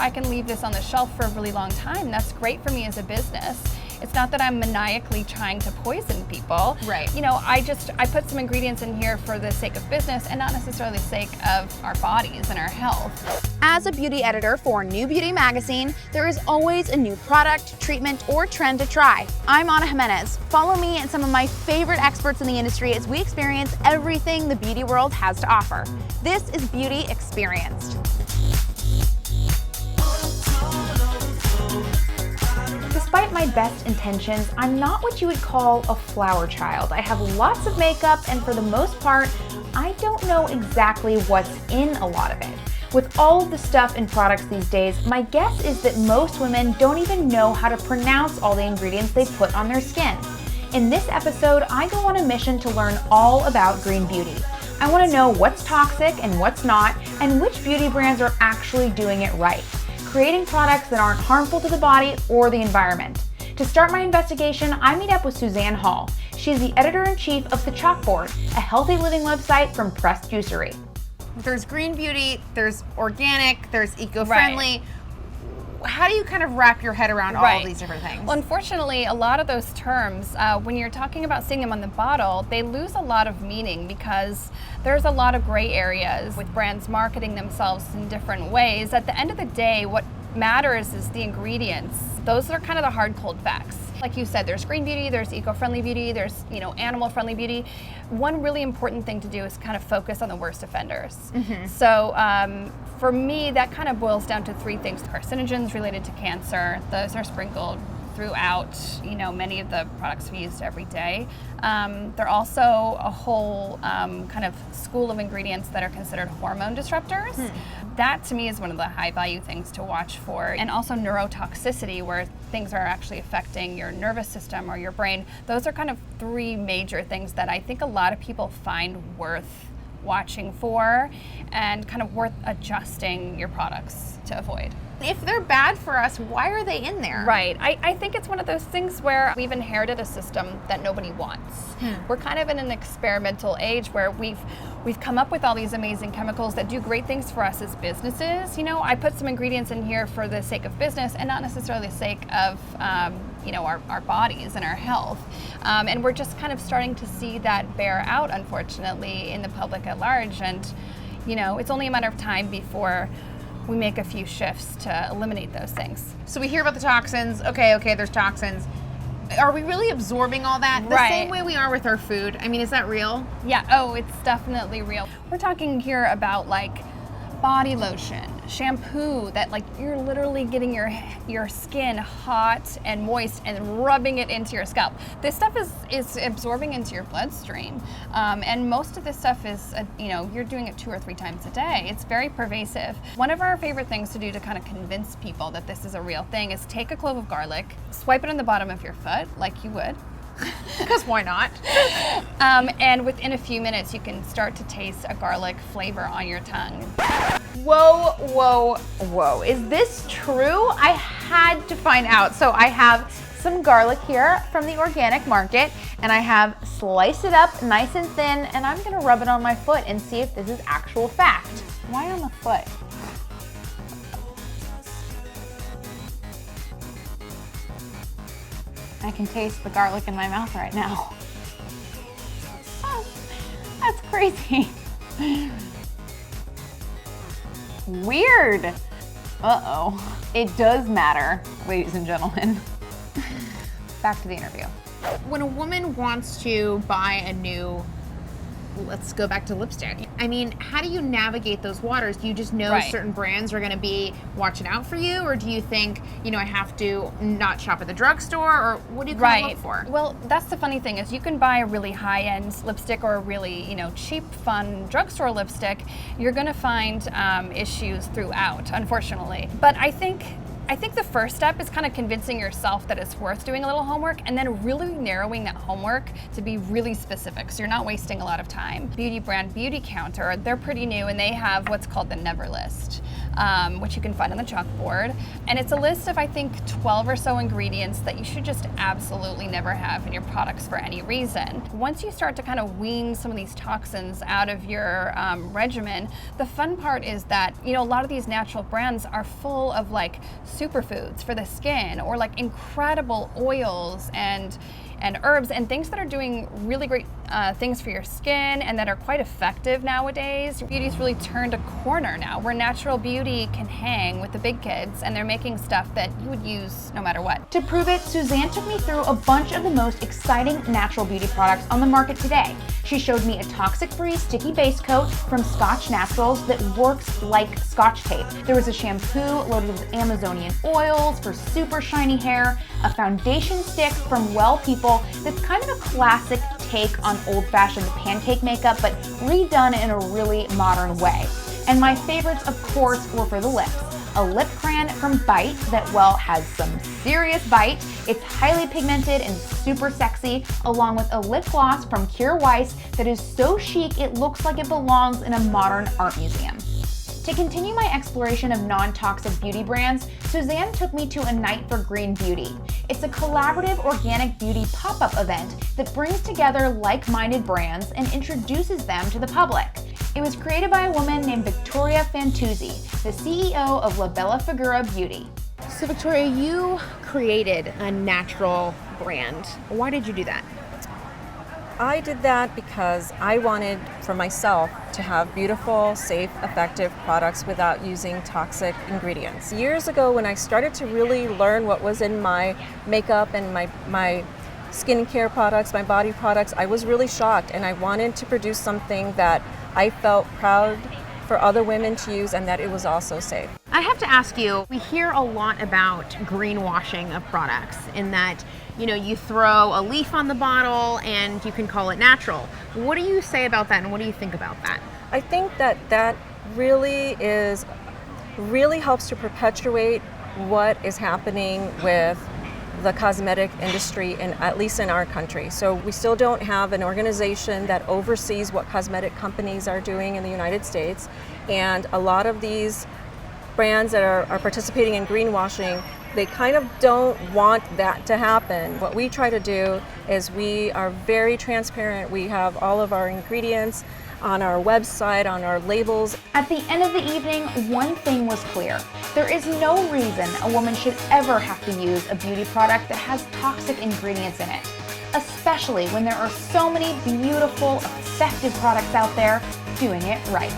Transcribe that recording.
I can leave this on the shelf for a really long time. That's great for me as a business. It's not that I'm maniacally trying to poison people. Right. You know, I put some ingredients in here for the sake of business and not necessarily the sake of our bodies and our health. As a beauty editor for New Beauty Magazine, there is always a new product, treatment, or trend to try. I'm Ana Jimenez. Follow me and some of my favorite experts in the industry as we experience everything the beauty world has to offer. This is Beauty Experienced. Despite my best intentions, I'm not what you would call a flower child. I have lots of makeup, and for the most part, I don't know exactly what's in a lot of it. With all of the stuff in products these days, my guess is that most women don't even know how to pronounce all the ingredients they put on their skin. In this episode, I go on a mission to learn all about green beauty. I want to know what's toxic and what's not, and which beauty brands are actually doing it right, creating products that aren't harmful to the body or the environment. To start my investigation, I meet up with Suzanne Hall. She's the editor-in-chief of The Chalkboard, a healthy living website from Pressed Juicery. There's green beauty, there's organic, there's eco-friendly. How do you kind of wrap your head around all of these different things? Well, unfortunately, a lot of those terms, when you're talking about seeing them on the bottle, they lose a lot of meaning because there's a lot of gray areas with brands marketing themselves in different ways. At the end of the day, what matters is the ingredients. Those are kind of the hard, cold facts. Like you said, there's green beauty, there's eco-friendly beauty, there's animal-friendly beauty. One really important thing to do is kind of focus on the worst offenders. Mm-hmm. So for me, that kind of boils down to three things. Carcinogens related to cancer, those are sprinkled throughout many of the products we use every day. There are also a whole kind of school of ingredients that are considered hormone disruptors. That to me is one of the high value things to watch for. And also neurotoxicity, where things are actually affecting your nervous system or your brain. Those are kind of three major things that I think a lot of people find worth watching for and kind of worth adjusting your products to avoid. If they're bad for us, why are they in there? Right. I think it's one of those things where we've inherited a system that nobody wants. We're kind of in an experimental age where we've come up with all these amazing chemicals that do great things for us as businesses. I put some ingredients in here for the sake of business and not necessarily the sake of our bodies and our health. And we're just kind of starting to see that bear out, unfortunately, in the public at large. And it's only a matter of time before we make a few shifts to eliminate those things. So we hear about the toxins. Okay, there's toxins. Are we really absorbing all that? The same way we are with our food? I mean, is that real? Yeah, it's definitely real. We're talking here about like body lotion, shampoo, that like you're literally getting your skin hot and moist and rubbing it into your scalp. This stuff is absorbing into your bloodstream. And most of this stuff is, you're doing it 2 or 3 times a day. It's very pervasive. One of our favorite things to do to kind of convince people that this is a real thing is take a clove of garlic, swipe it on the bottom of your foot like you would. Because why not? And within a few minutes, you can start to taste a garlic flavor on your tongue. Whoa. Is this true? I had to find out. So I have some garlic here from the organic market, and I have sliced it up nice and thin, and I'm gonna rub it on my foot and see if this is actual fact. Why on the foot? I can taste the garlic in my mouth right now. Oh, that's crazy. Weird. Uh-oh. It does matter, ladies and gentlemen. Back to the interview. When a woman wants to buy a new, let's go back to lipstick. I mean, how do you navigate those waters? Do you just know certain brands are going to be watching out for you? Or do you think, I have to not shop at the drugstore? Or what do you kind of look for? Well, that's the funny thing is you can buy a really high-end lipstick or a really, cheap, fun drugstore lipstick. You're going to find issues throughout, unfortunately. But I think I think the first step is kind of convincing yourself that it's worth doing a little homework, and then really narrowing that homework to be really specific so you're not wasting a lot of time. Beauty brand Beautycounter, they're pretty new, and they have what's called the Never List, which you can find on the chalkboard. And it's a list of, I think, 12 or so ingredients that you should just absolutely never have in your products for any reason. Once you start to kind of wean some of these toxins out of your regimen, the fun part is that, you know, a lot of these natural brands are full of like superfoods for the skin, or like incredible oils and herbs and things that are doing really great things for your skin and that are quite effective nowadays. Beauty's really turned a corner now where natural beauty can hang with the big kids, and they're making stuff that you would use no matter what. To prove it, Suzanne took me through a bunch of the most exciting natural beauty products on the market today. She showed me a toxic-free sticky base coat from Scotch Naturals that works like Scotch tape. There was a shampoo loaded with Amazonian oils for super shiny hair, a foundation stick from Well People that's kind of a classic take on old-fashioned pancake makeup, but redone in a really modern way. And my favorites, of course, were for the lips. A lip crayon from Bite that, well, has some serious bite. It's highly pigmented and super sexy, along with a lip gloss from Kjaer Weis that is so chic it looks like it belongs in a modern art museum. To continue my exploration of non-toxic beauty brands, Suzanne took me to A Night for Green Beauty. It's a collaborative organic beauty pop-up event that brings together like-minded brands and introduces them to the public. It was created by a woman named Victoria Fantuzzi, the CEO of La Bella Figura Beauty. So Victoria, you created a natural brand. Why did you do that? I did that because I wanted for myself to have beautiful, safe, effective products without using toxic ingredients. Years ago, when I started to really learn what was in my makeup and my skincare products, my body products, I was really shocked, and I wanted to produce something that I felt proud for other women to use and that it was also safe. I have to ask you, we hear a lot about greenwashing of products in that, you know, you throw a leaf on the bottle and you can call it natural. What do you say about that, and what do you think about that? I think that that really helps to perpetuate what is happening with the cosmetic industry, at least in our country. So we still don't have an organization that oversees what cosmetic companies are doing in the United States, and a lot of these brands that are participating in greenwashing, they kind of don't want that to happen. What we try to do is we are very transparent. We have all of our ingredients on our website, on our labels. At the end of the evening, one thing was clear. There is no reason a woman should ever have to use a beauty product that has toxic ingredients in it, especially when there are so many beautiful, effective products out there doing it right.